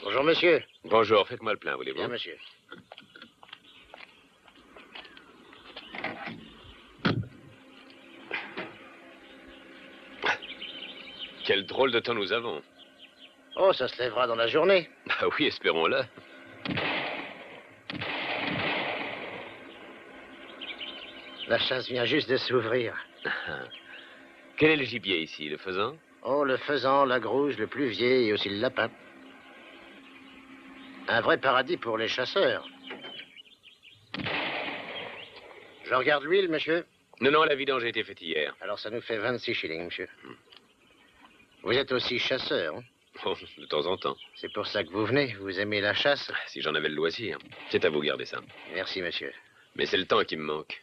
Bonjour, monsieur. Bonjour, faites-moi le plein, voulez-vous? Bien, monsieur. Quel drôle de temps nous avons. Oh, ça se lèvera dans la journée. Ah oui, espérons-le. La chasse vient juste de s'ouvrir. Quel est le gibier ici, le faisan? Oh, le faisan, la grouge, le pluvier et aussi le lapin. Un vrai paradis pour les chasseurs. Je regarde l'huile, monsieur. Non, non, la vidange a été faite hier. Alors ça nous fait 26 shillings, monsieur. Vous êtes aussi chasseur, hein? Oh, de temps en temps. C'est pour ça que vous venez. Vous aimez la chasse? Si j'en avais le loisir. C'est à vous, gardez ça. Merci, monsieur. Mais c'est le temps qui me manque.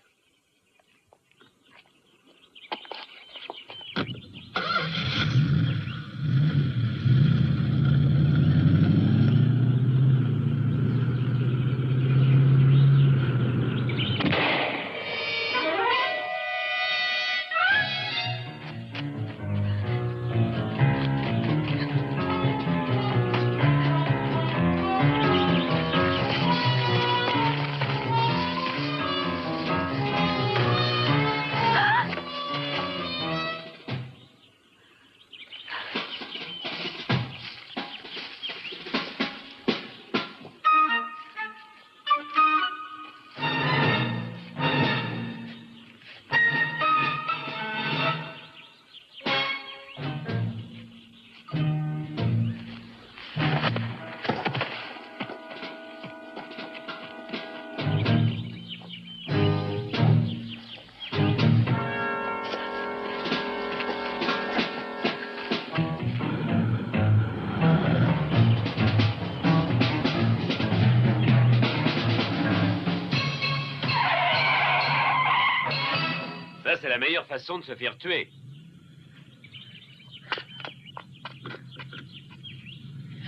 Ça, c'est la meilleure façon de se faire tuer.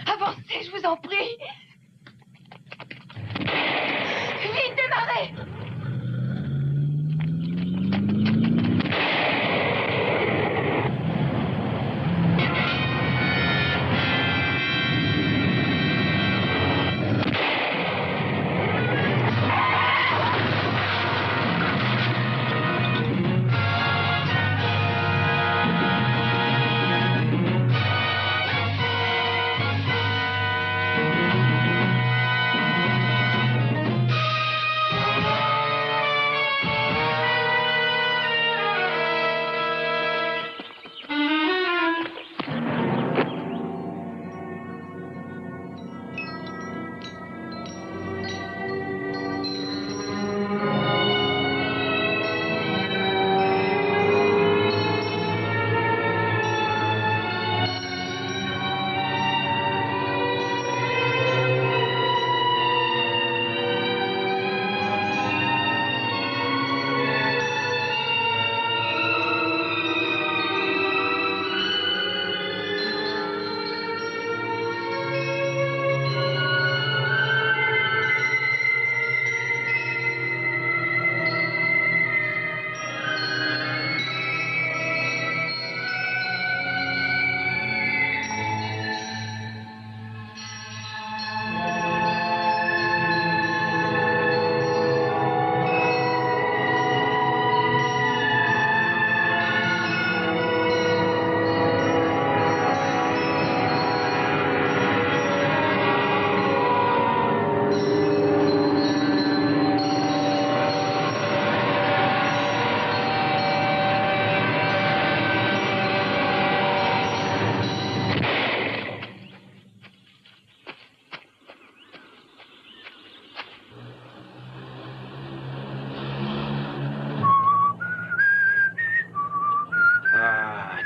Avancez, je vous en prie. Vite, démarrez.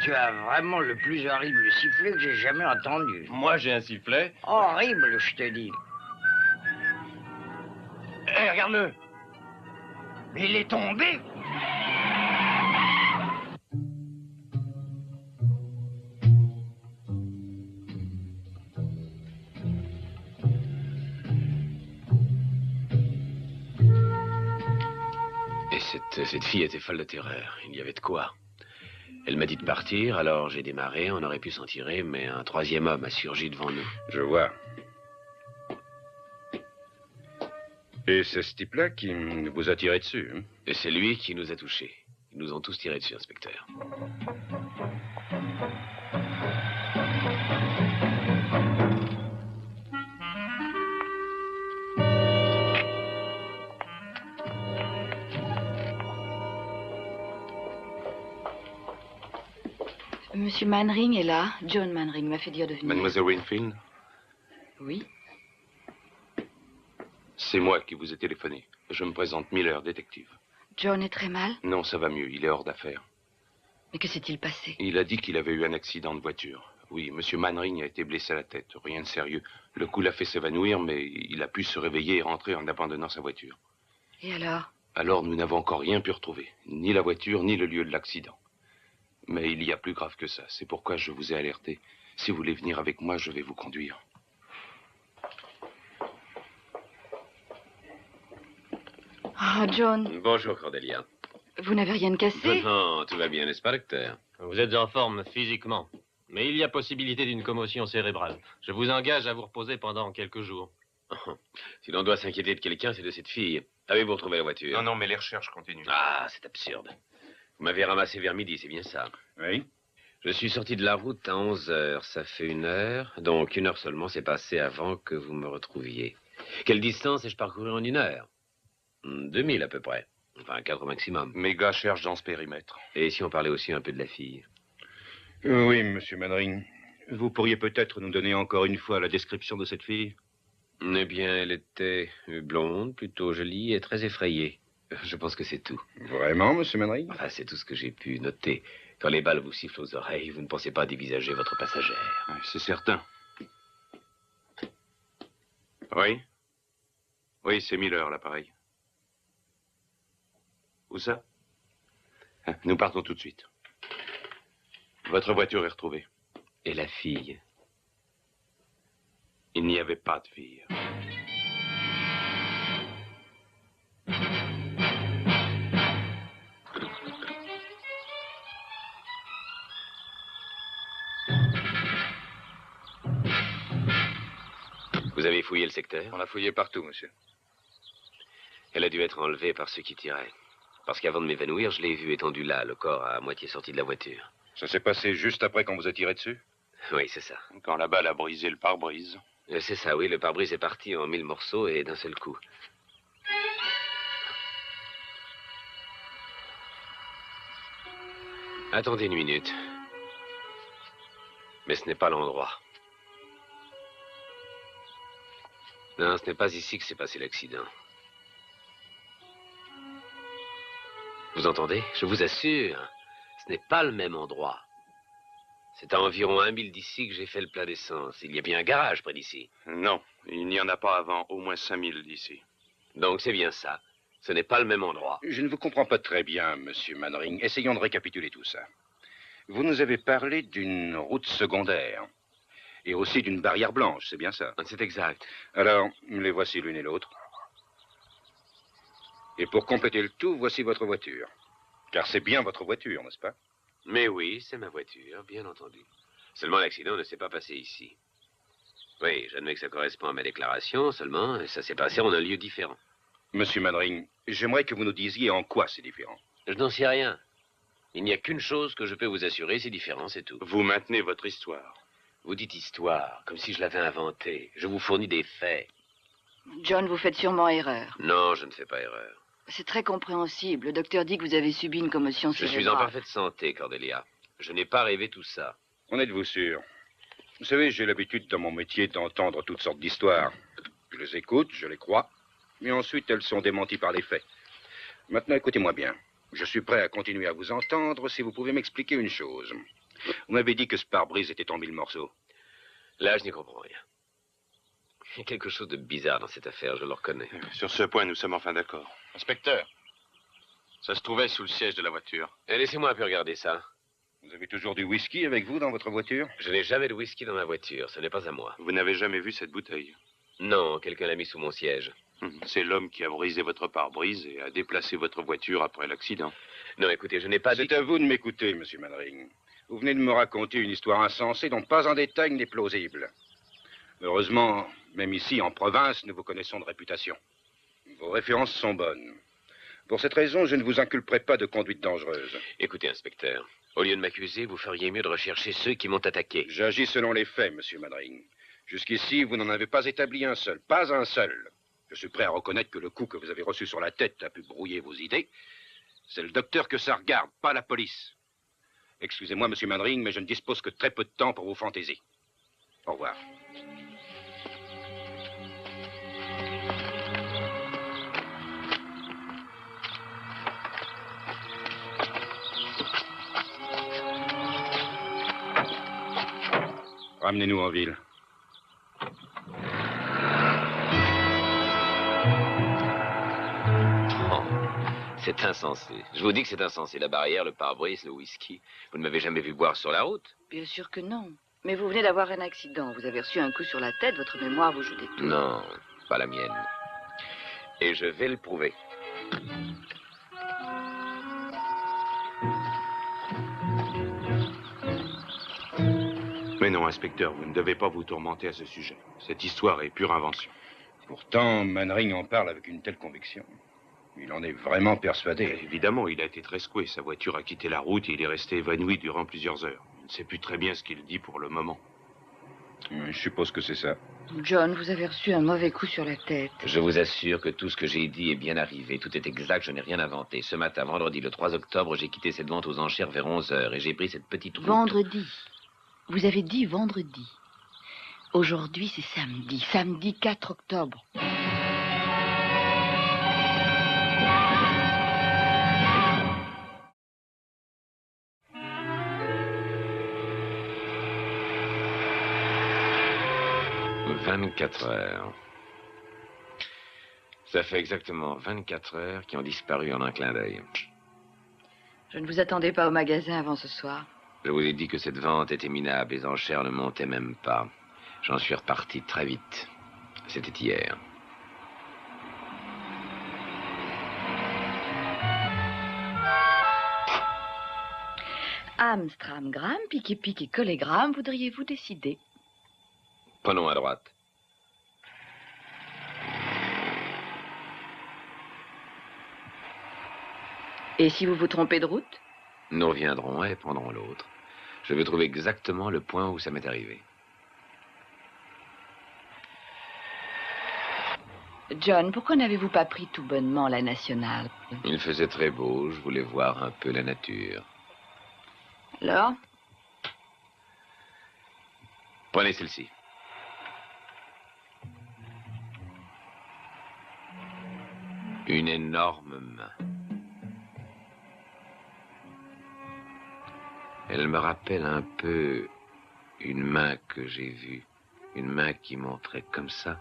Tu as vraiment le plus horrible sifflet que j'ai jamais entendu. Moi, j'ai un sifflet. Horrible, je te dis. Hé, regarde-le. Il est tombé. Et cette fille était folle de terreur. Il y avait de quoi. Elle m'a dit de partir, alors j'ai démarré, on aurait pu s'en tirer, mais un troisième homme a surgi devant nous. Je vois. Et c'est ce type-là qui vous a tiré dessus, hein? Et c'est lui qui nous a touchés. Ils nous ont tous tiré dessus, inspecteur. Monsieur Manring est là. John Manring m'a fait dire de venir. Mademoiselle Winfield, Oui. c'est moi qui vous ai téléphoné. Je me présente Miller, détective. John est très mal. Non, ça va mieux, il est hors d'affaires. Mais que s'est-il passé? Il a dit qu'il avait eu un accident de voiture. Oui, monsieur Manring a été blessé à la tête, rien de sérieux. Le coup l'a fait s'évanouir, mais il a pu se réveiller et rentrer en abandonnant sa voiture. Et alors? Alors, nous n'avons encore rien pu retrouver, ni la voiture, ni le lieu de l'accident. Mais il y a plus grave que ça, c'est pourquoi je vous ai alerté. Si vous voulez venir avec moi, je vais vous conduire. Oh, John, Bonjour, Cordelia. vous n'avez rien de cassé? Non, tout va bien, n'est-ce pas, docteur? Vous êtes en forme physiquement, mais il y a possibilité d'une commotion cérébrale. Je vous engage à vous reposer pendant quelques jours. Si l'on doit s'inquiéter de quelqu'un, c'est de cette fille. Avez-vous retrouvé la voiture? Non, mais les recherches continuent. Ah, c'est absurde. Vous m'avez ramassé vers midi, c'est bien ça? Oui? Je suis sorti de la route à 11 heures. Ça fait 1 heure. Donc 1 heure seulement s'est passée avant que vous me retrouviez. Quelle distance ai-je parcouru en 1 heure? 2000 à peu près. Enfin, 4 au maximum. Mes gars cherchent dans ce périmètre. Et si on parlait aussi un peu de la fille? Oui, monsieur Manring. Vous pourriez peut-être nous donner encore une fois la description de cette fille? Eh bien, elle était blonde, plutôt jolie et très effrayée. Je pense que c'est tout. Vraiment, monsieur Manring? Enfin, c'est tout ce que j'ai pu noter. Quand les balles vous sifflent aux oreilles, vous ne pensez pas dévisager votre passagère. Oui, c'est certain. Oui? Oui, c'est Miller, l'appareil. Où ça? Nous partons tout de suite. Votre voiture est retrouvée. Et la fille? Il n'y avait pas de fille. Vous avez fouillé le secteur? On a fouillé partout, monsieur. Elle a dû être enlevée par ceux qui tiraient. Parce qu'avant de m'évanouir, je l'ai vue étendue là, le corps à moitié sorti de la voiture. Ça s'est passé juste après qu'on vous a tiré dessus? Oui, c'est ça. Quand la balle a brisé le pare-brise. C'est ça, oui. Le pare-brise est parti en 1000 morceaux et d'un seul coup. Attendez 1 minute. Mais ce n'est pas l'endroit. Non, ce n'est pas ici que s'est passé l'accident. Vous entendez? Je vous assure, ce n'est pas le même endroit. C'est à environ 1 mille d'ici que j'ai fait le plein d'essence. Il y a bien un garage près d'ici. Non, il n'y en a pas avant au moins 5000 d'ici. Donc c'est bien ça. Ce n'est pas le même endroit. Je ne vous comprends pas très bien, monsieur Manring. Essayons de récapituler tout ça. Vous nous avez parlé d'une route secondaire. Et aussi d'une barrière blanche, c'est bien ça? C'est exact. Alors, les voici l'une et l'autre. Et pour compléter le tout, voici votre voiture. Car c'est bien votre voiture, n'est-ce pas? Mais oui, c'est ma voiture, bien entendu. Seulement l'accident ne s'est pas passé ici. Oui, j'admets que ça correspond à ma déclaration, seulement ça s'est passé en un lieu différent. Monsieur Manring, j'aimerais que vous nous disiez en quoi c'est différent. Je n'en sais rien. Il n'y a qu'une chose que je peux vous assurer, c'est différent, c'est tout. Vous maintenez votre histoire. Vous dites histoire, comme si je l'avais inventée. Je vous fournis des faits. John, vous faites sûrement erreur. Non, je ne fais pas erreur. C'est très compréhensible. Le docteur dit que vous avez subi une commotion Je cérébrale. suis en parfaite santé, Cordelia. Je n'ai pas rêvé tout ça. En êtes-vous sûr? Vous savez, j'ai l'habitude dans mon métier d'entendre toutes sortes d'histoires. Je les écoute, je les crois, mais ensuite elles sont démenties par les faits. Maintenant, écoutez-moi bien. Je suis prêt à continuer à vous entendre si vous pouvez m'expliquer une chose. Vous m'avez dit que ce pare-brise était en 1000 morceaux. Là, je n'y comprends rien. Il y a quelque chose de bizarre dans cette affaire, je le reconnais. Sur ce point, nous sommes enfin d'accord. Inspecteur, ça se trouvait sous le siège de la voiture. Laissez-moi un peu regarder ça. Vous avez toujours du whisky avec vous dans votre voiture? Je n'ai jamais de whisky dans ma voiture, ce n'est pas à moi. Vous n'avez jamais vu cette bouteille? Non, quelqu'un l'a mis sous mon siège. C'est l'homme qui a brisé votre pare-brise et a déplacé votre voiture après l'accident. Non, écoutez, je n'ai pas dit... C'est à vous de m'écouter, monsieur Manring. Vous venez de me raconter une histoire insensée dont pas un détail n'est plausible. Heureusement, même ici, en province, nous vous connaissons de réputation. Vos références sont bonnes. Pour cette raison, je ne vous inculperai pas de conduite dangereuse. Écoutez, inspecteur, au lieu de m'accuser, vous feriez mieux de rechercher ceux qui m'ont attaqué. J'agis selon les faits, monsieur Madring. Jusqu'ici, vous n'en avez pas établi un seul, pas un seul. Je suis prêt à reconnaître que le coup que vous avez reçu sur la tête a pu brouiller vos idées. C'est le docteur que ça regarde, pas la police. Excusez-moi, monsieur Madring, mais je ne dispose que très peu de temps pour vos fantaisies. Au revoir. Ramenez-nous en ville. Oh, c'est insensé. Je vous dis que c'est insensé. La barrière, le pare-brise, le whisky. Vous ne m'avez jamais vu boire sur la route? Bien sûr que non. Mais vous venez d'avoir un accident. Vous avez reçu un coup sur la tête. Votre mémoire vous joue des tours. Non, pas la mienne. Et je vais le prouver. Mais non, inspecteur, vous ne devez pas vous tourmenter à ce sujet. Cette histoire est pure invention. Pourtant, Manring en parle avec une telle conviction. Il en est vraiment persuadé. Évidemment, il a été très secoué. Sa voiture a quitté la route et il est resté évanoui durant plusieurs heures. Il ne sait plus très bien ce qu'il dit pour le moment. Je suppose que c'est ça. John, vous avez reçu un mauvais coup sur la tête. Je vous assure que tout ce que j'ai dit est bien arrivé. Tout est exact, je n'ai rien inventé. Ce matin, vendredi, le 3 octobre, j'ai quitté cette vente aux enchères vers 11 heures et j'ai pris cette petite route. Vendredi. Vous avez dit vendredi. Aujourd'hui, c'est samedi. Samedi 4 octobre. « 24 heures. Ça fait exactement 24 heures qui ont disparu en un clin d'œil. Je ne vous attendais pas au magasin avant ce soir. Je vous ai dit que cette vente était minable. Les enchères ne montaient même pas. J'en suis reparti très vite. C'était hier. Amstram, gramme, pique et collégramme, voudriez-vous décider? Prenons à droite. Et si vous vous trompez de route? Nous reviendrons et prendrons l'autre. Je veux trouver exactement le point où ça m'est arrivé. John, pourquoi n'avez-vous pas pris tout bonnement la nationale? Il faisait très beau, je voulais voir un peu la nature. Alors? Prenez celle-ci. Une énorme main. Elle me rappelle un peu une main que j'ai vue. Une main qui montrait comme ça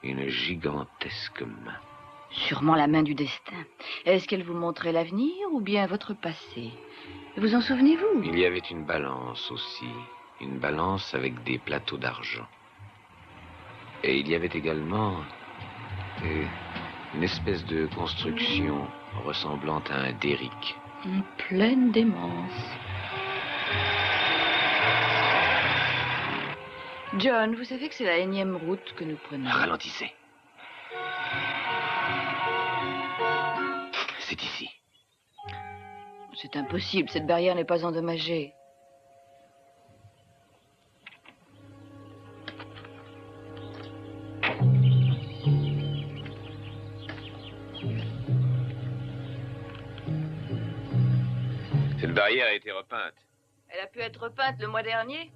une gigantesque main. Sûrement la main du destin. Est-ce qu'elle vous montrait l'avenir ou bien votre passé? Vous en souvenez-vous? Il y avait une balance aussi. Une balance avec des plateaux d'argent. Et il y avait également une espèce de construction ressemblant à un derrick. Pleine démence. John, vous savez que c'est la énième route que nous prenons. Ralentissez. C'est ici. C'est impossible, cette barrière n'est pas endommagée. Cette barrière a été repeinte. Elle a pu être repeinte le mois dernier?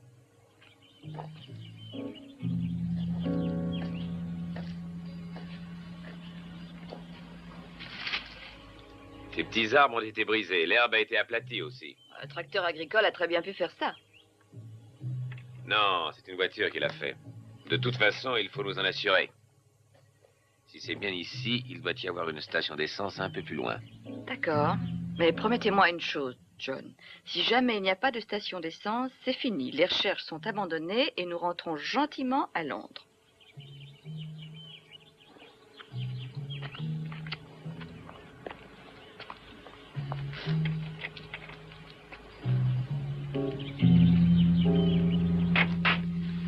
Ces petits arbres ont été brisés. L'herbe a été aplatie aussi. Un tracteur agricole a très bien pu faire ça. Non, c'est une voiture qui l'a fait. De toute façon, il faut nous en assurer. Si c'est bien ici, il doit y avoir une station d'essence un peu plus loin. D'accord. Mais promettez-moi une chose, John. Si jamais il n'y a pas de station d'essence, c'est fini. Les recherches sont abandonnées et nous rentrons gentiment à Londres.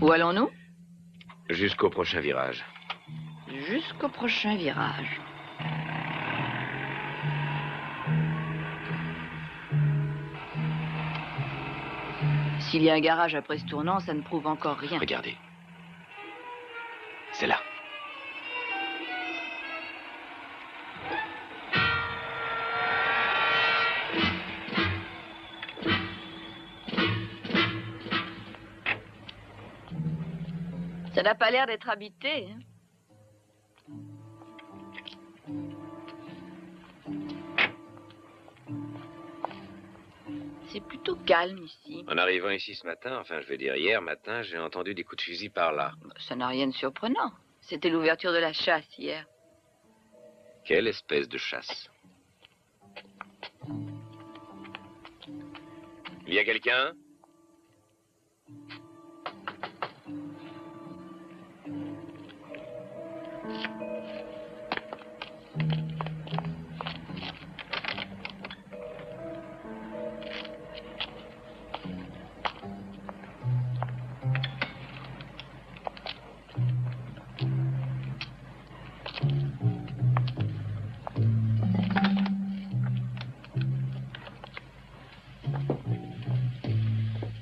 Où allons-nous? Jusqu'au prochain virage. Jusqu'au prochain virage. S'il y a un garage après ce tournant, ça ne prouve encore rien. Regardez. C'est là. Ça n'a pas l'air d'être habité. Hein? C'est plutôt calme ici. En arrivant ici ce matin, enfin je veux dire hier matin, j'ai entendu des coups de fusil par là. Ça n'a rien de surprenant. C'était l'ouverture de la chasse hier. Quelle espèce de chasse? Il y a quelqu'un?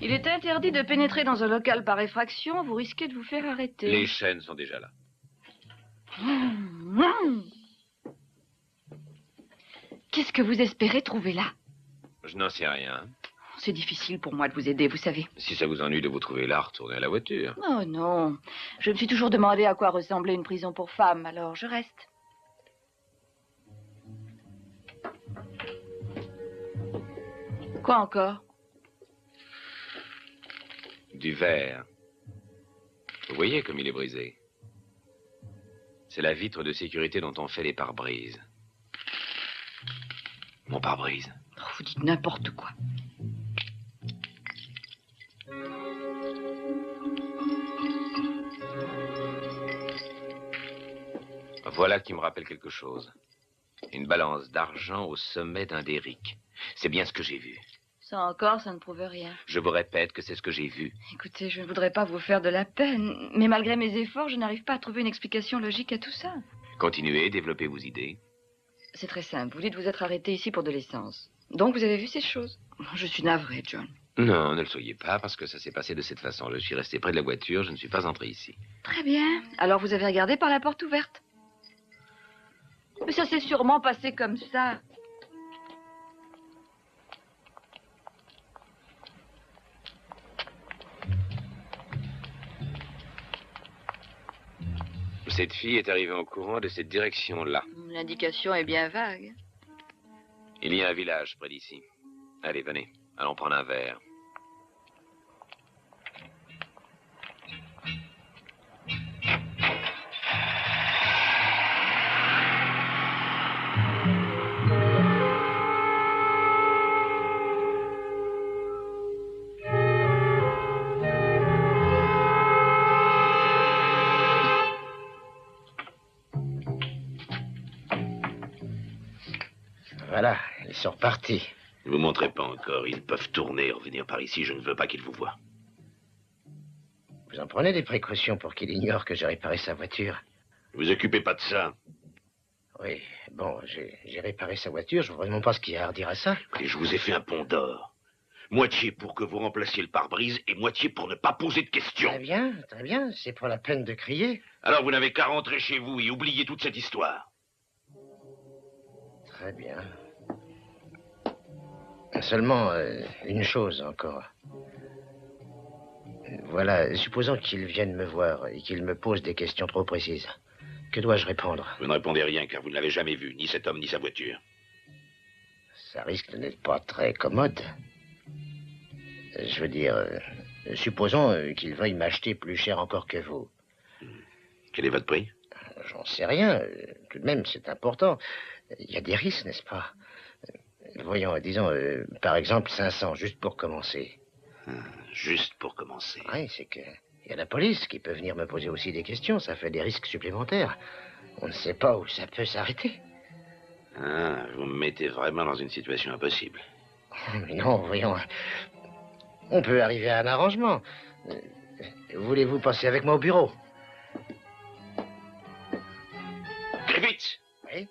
Il est interdit de pénétrer dans un local par effraction. Vous risquez de vous faire arrêter. Les chaînes sont déjà là. Qu'est-ce que vous espérez trouver là? Je n'en sais rien. C'est difficile pour moi de vous aider, vous savez. Si ça vous ennuie de vous trouver là, retournez à la voiture. Oh non. Je me suis toujours demandé à quoi ressemblait une prison pour femmes, alors je reste. Quoi encore? Du verre. Vous voyez comme il est brisé. C'est la vitre de sécurité dont on fait les pare-brises. Mon pare-brise. Oh, vous dites n'importe quoi. Voilà qui me rappelle quelque chose. Une balance d'argent au sommet d'un derrick. C'est bien ce que j'ai vu. Ça encore, ça ne prouve rien. Je vous répète que c'est ce que j'ai vu. Écoutez, je ne voudrais pas vous faire de la peine, mais malgré mes efforts, je n'arrive pas à trouver une explication logique à tout ça. Continuez, développez vos idées. C'est très simple. Vous dites vous être arrêté ici pour de l'essence. Donc vous avez vu ces choses? Je suis navrée, John. Non, ne le soyez pas, parce que ça s'est passé de cette façon. Je suis resté près de la voiture, je ne suis pas entré ici. Très bien. Alors vous avez regardé par la porte ouverte? Mais ça s'est sûrement passé comme ça. Cette fille est arrivée en courant de cette direction-là. L'indication est bien vague. Il y a un village près d'ici. Allez, venez. Allons prendre un verre. Voilà, ils sont repartis. Ne vous montrez pas encore. Ils peuvent tourner et revenir par ici. Je ne veux pas qu'ils vous voient. Vous en prenez des précautions pour qu'il ignore que j'ai réparé sa voiture? Ne vous occupez pas de ça. Oui, bon, j'ai réparé sa voiture. Je vois vraiment pas ce qu'il y a à redire à ça. Et je vous ai fait un pont d'or. Moitié pour que vous remplaciez le pare-brise et moitié pour ne pas poser de questions. Très bien. C'est pour la peine de crier. Alors vous n'avez qu'à rentrer chez vous et oublier toute cette histoire. Très bien. Seulement, une chose encore. Voilà, supposons qu'il vienne me voir et qu'il me pose des questions trop précises. Que dois-je répondre? Vous ne répondez rien car vous ne l'avez jamais vu, ni cet homme, ni sa voiture. Ça risque de n'être pas très commode. Je veux dire, supposons qu'il veuille m'acheter plus cher encore que vous. Quel est votre prix? J'en sais rien. Tout de même, c'est important. Il y a des risques, n'est-ce pas? Voyons, disons, par exemple, 500, juste pour commencer. Juste pour commencer. Oui, c'est que il y a la police qui peut venir me poser aussi des questions. Ça fait des risques supplémentaires. On ne sait pas où ça peut s'arrêter. Ah, vous me mettez vraiment dans une situation impossible. Mais non, voyons. On peut arriver à un arrangement. Voulez-vous passer avec moi au bureau? Griffiths! Oui?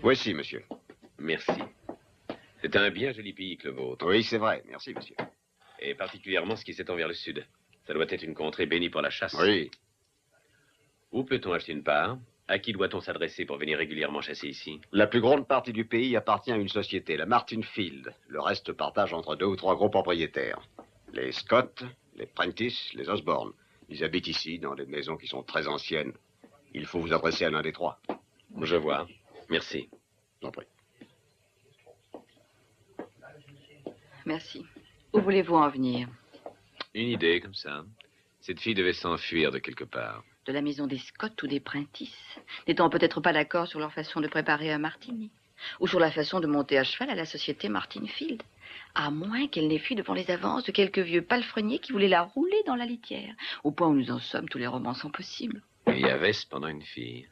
Voici, monsieur. Merci. C'est un bien joli pays que le vôtre. Oui, c'est vrai. Merci, monsieur. Et particulièrement ce qui s'étend vers le sud. Ça doit être une contrée bénie pour la chasse. Oui. Où peut-on acheter une part? À qui doit-on s'adresser pour venir régulièrement chasser ici? La plus grande partie du pays appartient à une société, la Martin Field. Le reste partage entre 2 ou 3 gros propriétaires. Les Scott, les Prentice, les Osborne. Ils habitent ici, dans des maisons qui sont très anciennes. Il faut vous adresser à l'un des 3. Je vois. Merci. J'en prie. Merci. Où voulez-vous en venir? Une idée, comme ça. Cette fille devait s'enfuir de quelque part. De la maison des Scott ou des Prentice, n'étant peut-être pas d'accord sur leur façon de préparer un martini, ou sur la façon de monter à cheval à la société Martin Field, à moins qu'elle n'ait fui devant les avances de quelques vieux palefreniers qui voulaient la rouler dans la litière, au point où nous en sommes, tous les romans sont possibles. Il y avait cependant une fille.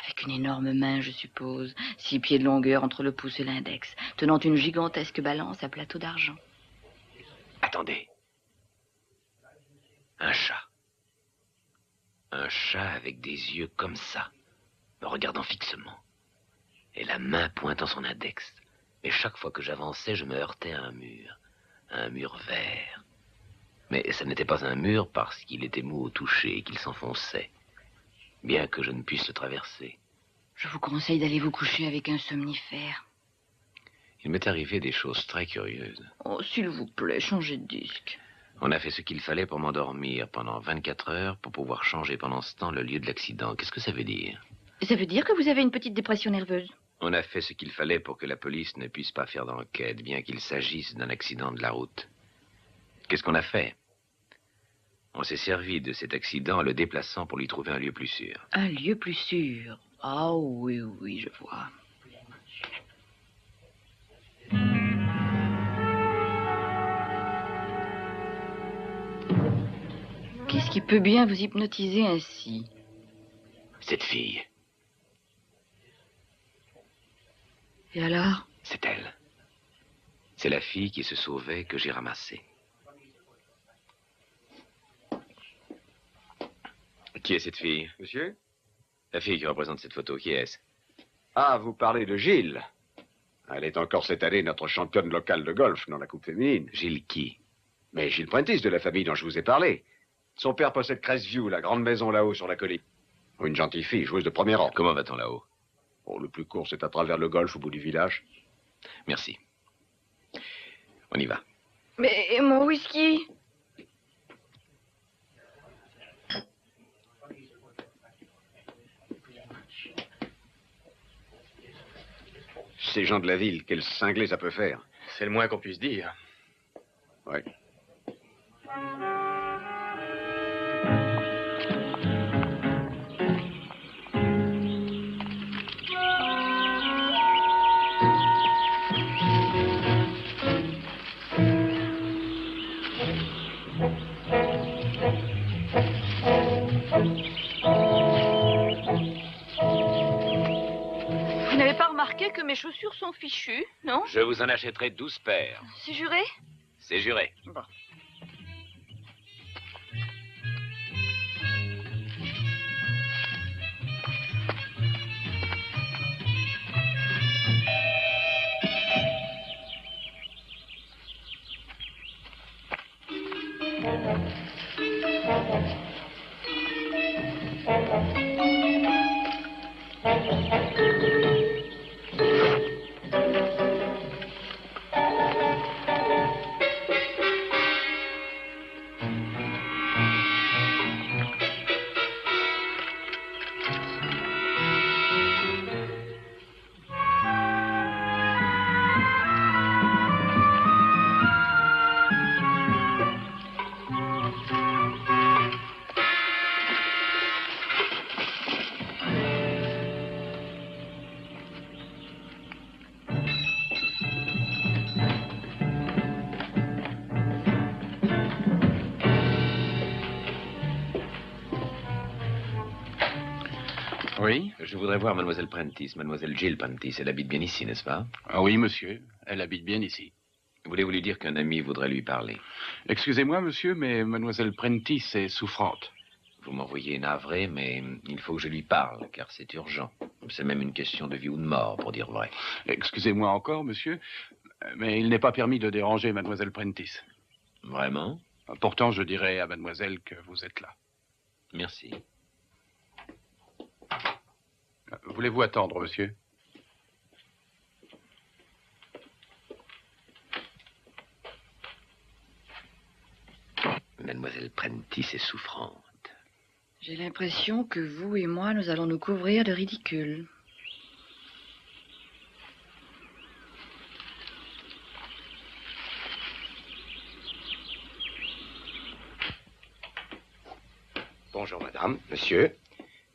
Avec une énorme main, je suppose, 6 pieds de longueur entre le pouce et l'index, tenant une gigantesque balance à plateau d'argent. Attendez. Un chat. Un chat avec des yeux comme ça, me regardant fixement. Et la main pointant son index. Et chaque fois que j'avançais, je me heurtais à un mur vert. Mais ça n'était pas un mur parce qu'il était mou au toucher et qu'il s'enfonçait, bien que je ne puisse le traverser. Je vous conseille d'aller vous coucher avec un somnifère. Il m'est arrivé des choses très curieuses. Oh, s'il vous plaît, changez de disque. On a fait ce qu'il fallait pour m'endormir pendant 24 heures pour pouvoir changer pendant ce temps le lieu de l'accident. Qu'est-ce que ça veut dire? Ça veut dire que vous avez une petite dépression nerveuse. On a fait ce qu'il fallait pour que la police ne puisse pas faire d'enquête, bien qu'il s'agisse d'un accident de la route. Qu'est-ce qu'on a fait? On s'est servi de cet accident en le déplaçant pour lui trouver un lieu plus sûr. Un lieu plus sûr? Ah oui, oui, je vois. Qu'est-ce qui peut bien vous hypnotiser ainsi? Cette fille. Et alors? C'est elle. C'est la fille qui se sauvait que j'ai ramassée. Qui est cette fille? Monsieur? La fille qui représente cette photo, qui est-ce? Ah, vous parlez de Gilles. Elle est encore cette année notre championne locale de golf dans la coupe féminine. Gilles qui? Mais Gilles Prentice, de la famille dont je vous ai parlé. Son père possède Crestview, la grande maison là-haut sur la colline. Une gentille fille, joueuse de premier rang. Comment va-t-on là-haut? Oh, le plus court, c'est à travers le golf au bout du village. Merci. On y va. Mais mon whisky? Ces gens de la ville, quel cinglé ça peut faire. C'est le moins qu'on puisse dire. Oui. Vous n'avez pas remarqué que mes chaussures sont fichues, non? Je vous en achèterai 12 paires. C'est juré? C'est juré. Bon. Oui? Je voudrais voir mademoiselle Prentice, mademoiselle Jill Prentice. Elle habite bien ici, n'est-ce pas? Ah oui, monsieur. Elle habite bien ici. Voulez-vous lui dire qu'un ami voudrait lui parler? Excusez-moi, monsieur, mais mademoiselle Prentice est souffrante. Vous m'envoyez navré, mais il faut que je lui parle, car c'est urgent. C'est même une question de vie ou de mort, pour dire vrai. Excusez-moi encore, monsieur, mais il n'est pas permis de déranger mademoiselle Prentice. Vraiment? Pourtant, je dirais à mademoiselle que vous êtes là. Merci. Voulez-vous attendre, monsieur? Mademoiselle Prentice est souffrante. J'ai l'impression que vous et moi, nous allons nous couvrir de ridicule. Bonjour, madame, monsieur.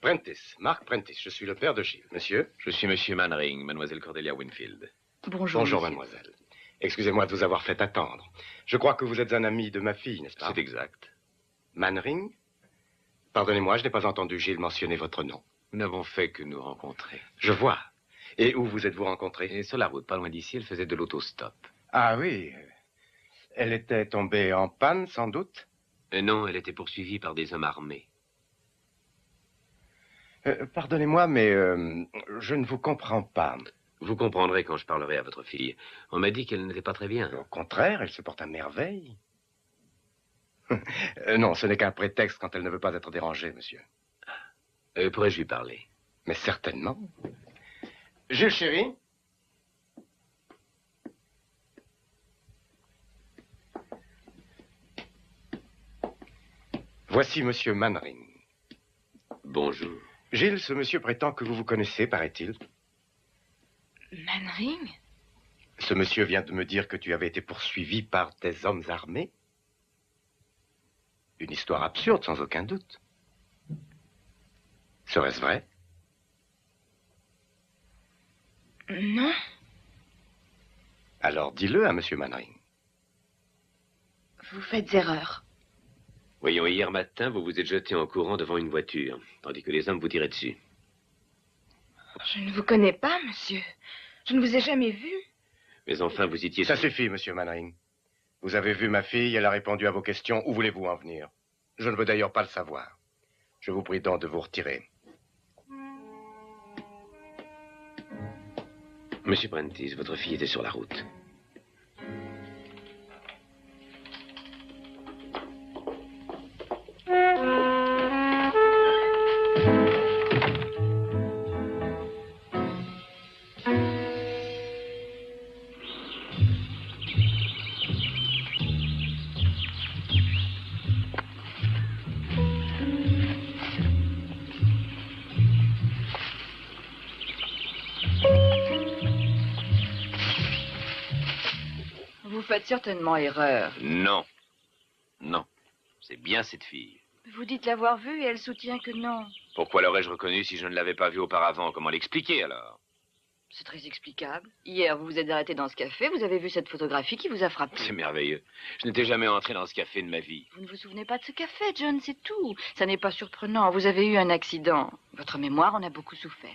Prentice, Mark Prentice, je suis le père de Gilles. Monsieur? Je suis monsieur Mannering, mademoiselle Cordelia Winfield. Bonjour, Bonjour, monsieur. mademoiselle. Excusez-moi de vous avoir fait attendre. Je crois que vous êtes un ami de ma fille, n'est-ce pas? C'est exact. Mannering? Pardonnez-moi, je n'ai pas entendu Gilles mentionner votre nom. Nous n'avons fait que nous rencontrer. Je vois. Et où vous êtes-vous rencontrés? Et sur la route, pas loin d'ici, elle faisait de l'autostop. Ah oui. Elle était tombée en panne, sans doute? Non, elle était poursuivie par des hommes armés. Pardonnez-moi, mais je ne vous comprends pas. Vous comprendrez quand je parlerai à votre fille. On m'a dit qu'elle n'était pas très bien. Au contraire, elle se porte à merveille. Non, ce n'est qu'un prétexte quand elle ne veut pas être dérangée, monsieur. Pourrais-je lui parler? Mais certainement. Gilles, chéri? Voici monsieur Mannering. Bonjour. Gilles, ce monsieur prétend que vous vous connaissez, paraît-il. Mannering? Ce monsieur vient de me dire que tu avais été poursuivi par des hommes armés. Une histoire absurde, sans aucun doute. Serait-ce vrai? Non. Alors dis-le à monsieur Mannering. Vous faites erreur. Voyons, hier matin, vous vous êtes jeté en courant devant une voiture, tandis que les hommes vous tiraient dessus. Je ne vous connais pas, monsieur. Je ne vous ai jamais vu. Mais enfin, vous étiez... Ça suffit, monsieur Mannering. Vous avez vu ma fille, elle a répondu à vos questions. Où voulez-vous en venir? Je ne veux d'ailleurs pas le savoir. Je vous prie donc de vous retirer. Monsieur Prentice, votre fille était sur la route. Vous faites certainement erreur. Non. Non. C'est bien cette fille. Vous dites l'avoir vue et elle soutient que non. Pourquoi l'aurais-je reconnue si je ne l'avais pas vue auparavant? Comment l'expliquer, alors? C'est très explicable. Hier, vous vous êtes arrêté dans ce café, vous avez vu cette photographie qui vous a frappé. C'est merveilleux. Je n'étais jamais entré dans ce café de ma vie. Vous ne vous souvenez pas de ce café, John, c'est tout. Ça n'est pas surprenant. Vous avez eu un accident. Votre mémoire en a beaucoup souffert.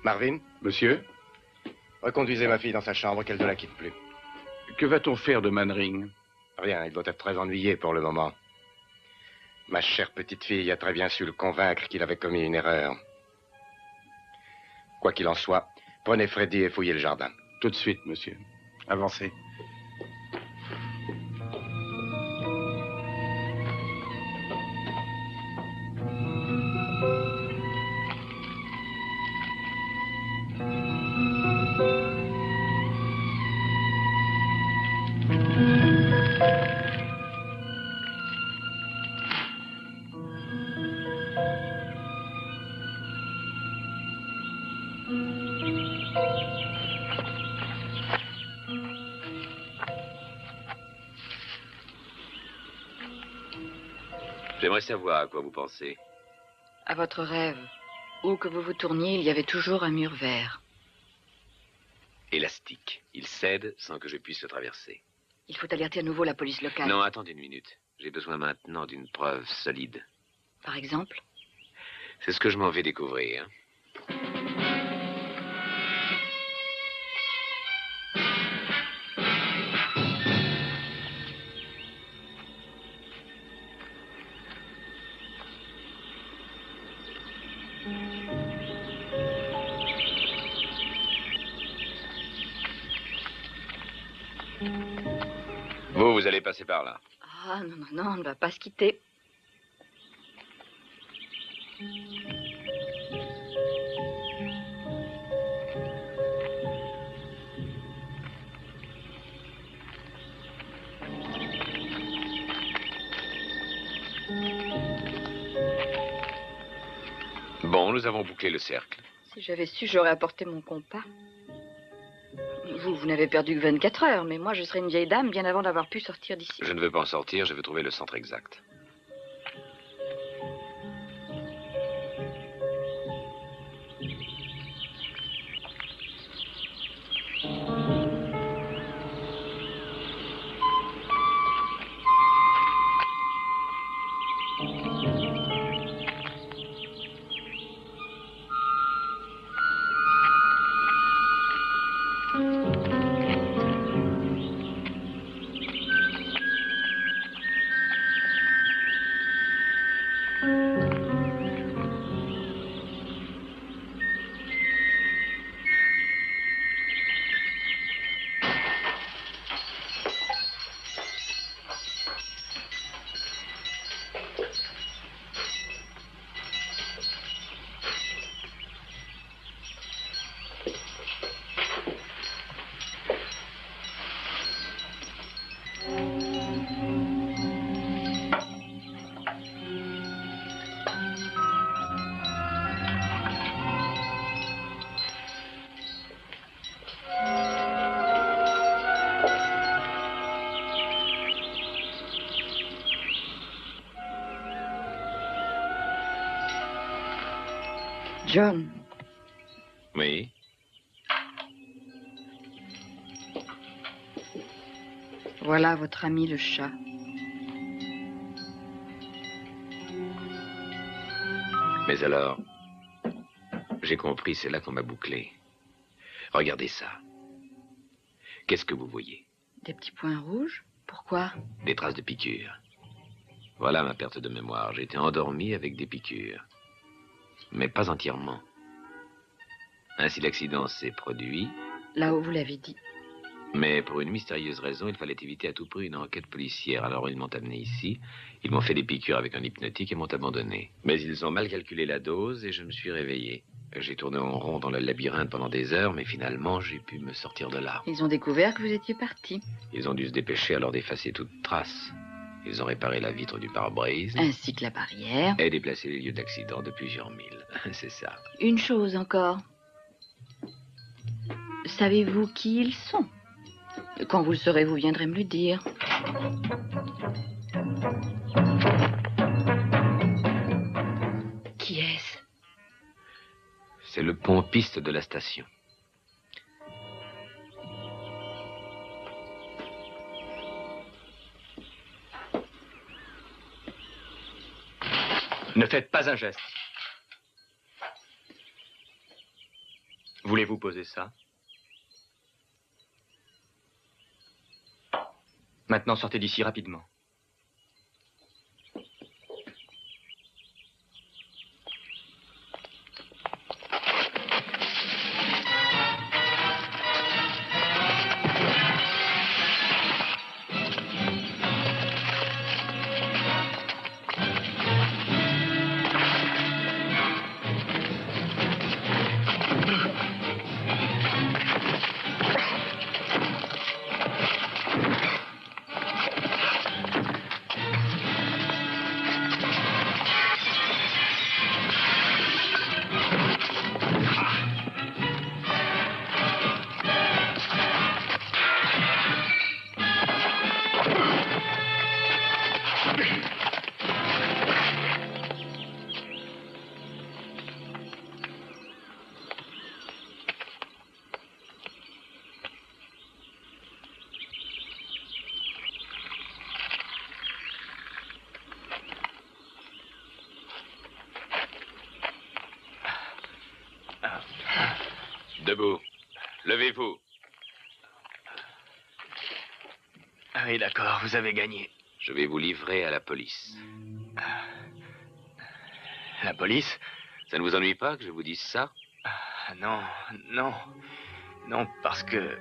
Marvin? Monsieur? Reconduisez ma fille dans sa chambre, qu'elle ne la quitte plus. Que va-t-on faire de Mannering? Rien, il doit être très ennuyé pour le moment. Ma chère petite fille a très bien su le convaincre qu'il avait commis une erreur. Quoi qu'il en soit, prenez Freddy et fouillez le jardin. Tout de suite, monsieur. Avancez. J'aimerais savoir à quoi vous pensez. À votre rêve. Où que vous vous tourniez, il y avait toujours un mur vert. Élastique. Il cède sans que je puisse le traverser. Il faut alerter à nouveau la police locale. Non, attendez une minute. J'ai besoin maintenant d'une preuve solide. Par exemple? C'est ce que je m'en vais découvrir. Vous allez passer par là. Ah, non, non, non, on ne va pas se quitter. Bon, nous avons bouclé le cercle. Si j'avais su, j'aurais apporté mon compas. Vous n'avez perdu que 24 heures, mais moi, je serai une vieille dame bien avant d'avoir pu sortir d'ici. Je ne veux pas en sortir, je veux trouver le centre exact. John. Oui. Voilà votre ami le chat. Mais alors, j'ai compris, c'est là qu'on m'a bouclé. Regardez ça. Qu'est-ce que vous voyez? Des petits points rouges? Pourquoi? Des traces de piqûres. Voilà ma perte de mémoire. J'étais endormi avec des piqûres. Mais pas entièrement. Ainsi, l'accident s'est produit. Là où vous l'avez dit. Mais pour une mystérieuse raison, il fallait éviter à tout prix une enquête policière. Alors ils m'ont amené ici, ils m'ont fait des piqûres avec un hypnotique et m'ont abandonné. Mais ils ont mal calculé la dose et je me suis réveillé. J'ai tourné en rond dans le labyrinthe pendant des heures, mais finalement, j'ai pu me sortir de là. Ils ont découvert que vous étiez parti. Ils ont dû se dépêcher alors d'effacer toute trace. Ils ont réparé la vitre du pare-brise. Ainsi que la barrière. Et déplacé les lieux d'accident de plusieurs milles. C'est ça. Une chose encore. Savez-vous qui ils sont? Quand vous le saurez, vous viendrez me le dire. Qui est-ce? C'est le pompiste de la station. Ne faites pas un geste. Voulez-vous poser ça? Maintenant, sortez d'ici rapidement. Debout. Levez-vous. Ah oui, d'accord, vous avez gagné. Je vais vous livrer à la police. La police? Ça ne vous ennuie pas que je vous dise ça? Non, non. Non, parce que...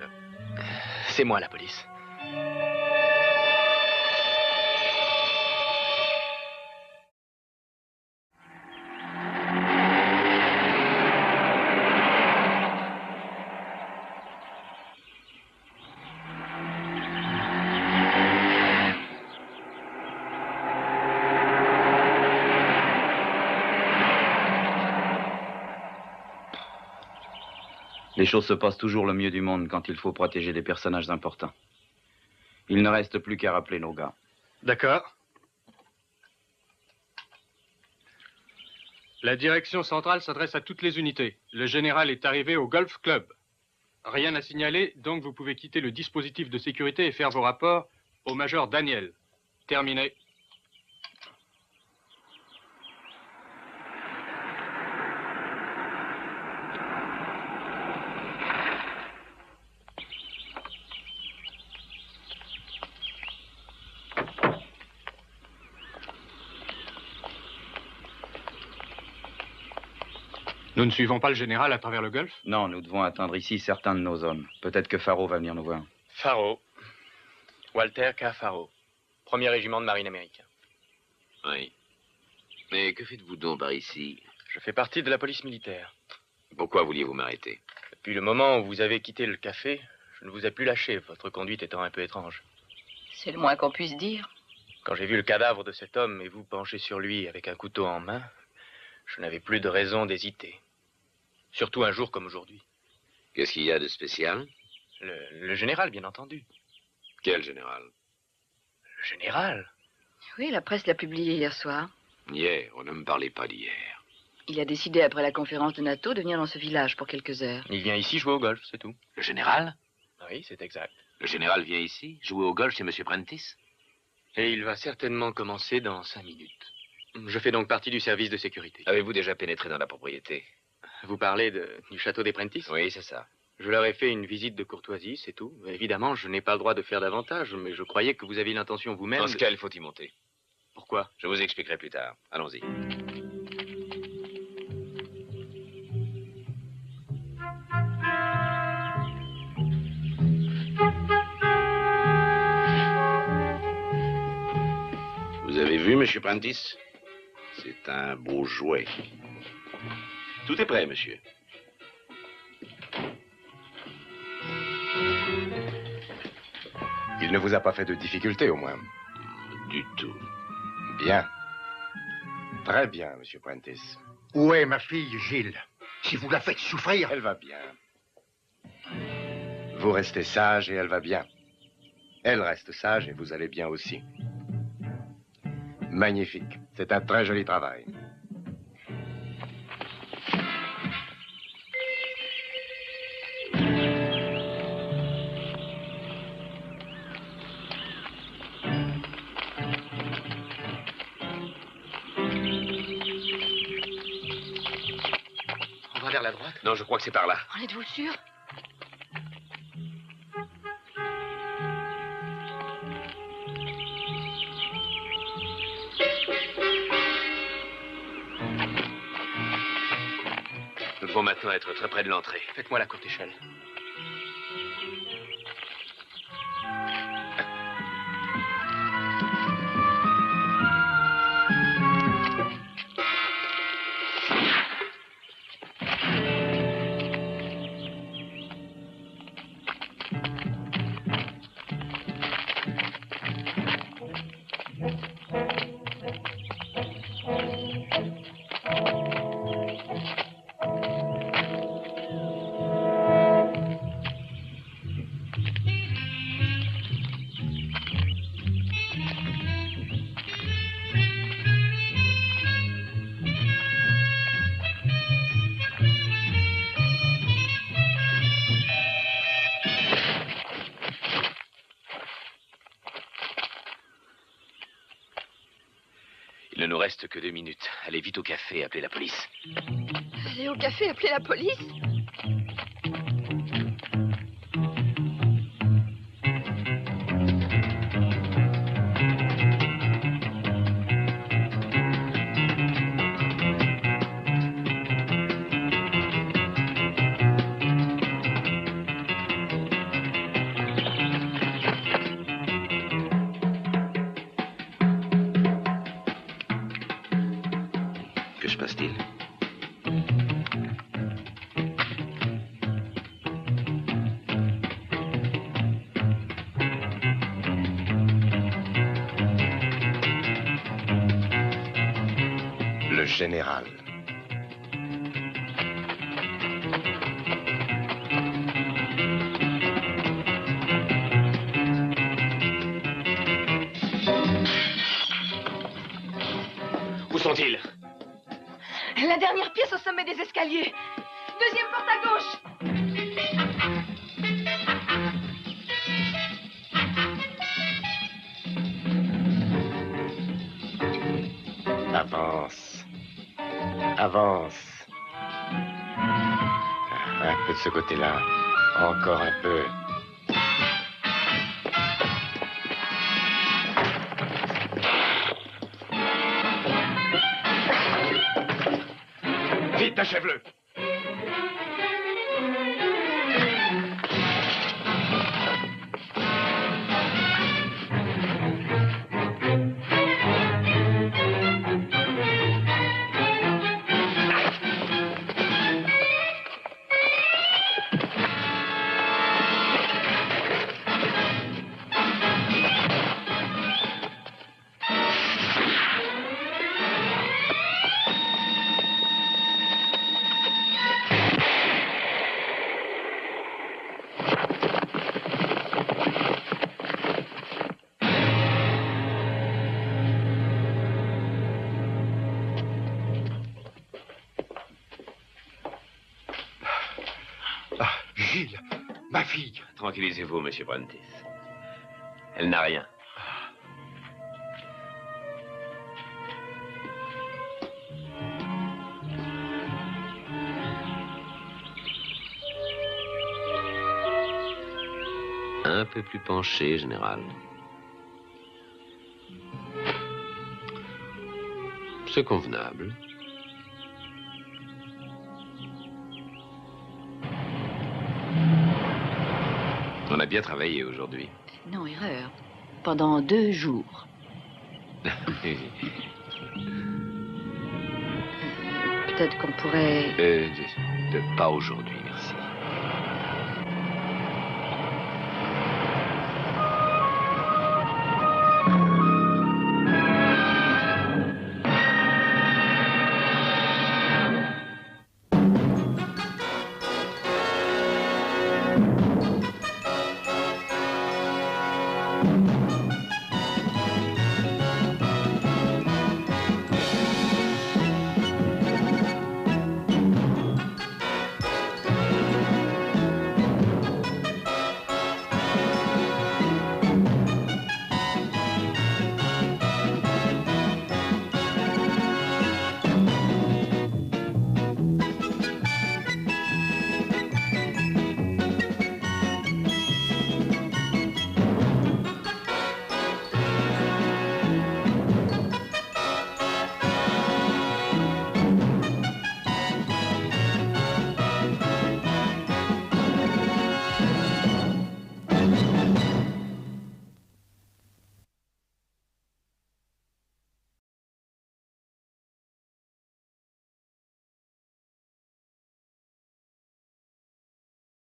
c'est moi la police. Les choses se passent toujours le mieux du monde quand il faut protéger des personnages importants. Il ne reste plus qu'à rappeler nos gars. D'accord. La direction centrale s'adresse à toutes les unités. Le général est arrivé au Golf Club. Rien à signaler, donc vous pouvez quitter le dispositif de sécurité et faire vos rapports au major Daniel. Terminé. Nous ne suivons pas le général à travers le golfe? Non, nous devons atteindre ici certains de nos hommes. Peut-être que Faro va venir nous voir. Faro. Walter K. Faro. 1er régiment de marine américain. Oui. Mais que faites-vous donc par ici? Je fais partie de la police militaire. Pourquoi vouliez-vous m'arrêter? Depuis le moment où vous avez quitté le café, je ne vous ai plus lâché, votre conduite étant un peu étrange. C'est le moins qu'on puisse dire. Quand j'ai vu le cadavre de cet homme et vous pencher sur lui avec un couteau en main, je n'avais plus de raison d'hésiter. Surtout un jour comme aujourd'hui. Qu'est-ce qu'il y a de spécial? Le général, bien entendu. Quel général? Le général? Oui, la presse l'a publié hier soir. Hier, on ne me parlait pas d'hier. Il a décidé, après la conférence de NATO, de venir dans ce village pour quelques heures. Il vient ici jouer au golf, c'est tout. Le général? Oui, c'est exact. Le général vient ici, jouer au golf chez M. Prentice? Et il va certainement commencer dans 5 minutes. Je fais donc partie du service de sécurité. Avez-vous déjà pénétré dans la propriété? Vous parlez du château des Prentice? Oui, c'est ça. Je leur ai fait une visite de courtoisie, c'est tout. Évidemment, je n'ai pas le droit de faire davantage, mais je croyais que vous aviez l'intention vous-même... Dans ce cas, il faut y monter. Pourquoi? Je vous expliquerai plus tard. Allons-y. Vous avez vu, monsieur Prentice? C'est un beau jouet. Tout est prêt, monsieur. Il ne vous a pas fait de difficultés, au moins? Du tout. Bien. Très bien, monsieur Prentice. Où est ma fille, Gilles? Si vous la faites souffrir... Elle va bien. Vous restez sage et elle va bien. Elle reste sage et vous allez bien aussi. Magnifique. C'est un très joli travail. On va vers la droite? Non, je crois que c'est par là. En êtes-vous sûr? Nous devons maintenant être très près de l'entrée. Faites-moi la courte échelle. Il ne nous reste que 2 minutes. Allez vite au café et appelez la police. Allez au café, appelez la police? Que se passe-t-il? Le général. Où sont-ils? La dernière pièce au sommet des escaliers. Deuxième porte à gauche. Avance. Avance. Un peu de ce côté-là. Encore un peu. Vite, achève-le! Gilles, ma fille. Tranquillisez-vous, monsieur Prentice. Elle n'a rien. Un peu plus penché, général. C'est convenable. On a bien travaillé aujourd'hui. Non, erreur. Pendant 2 jours. Peut-être qu'on pourrait... Pas aujourd'hui.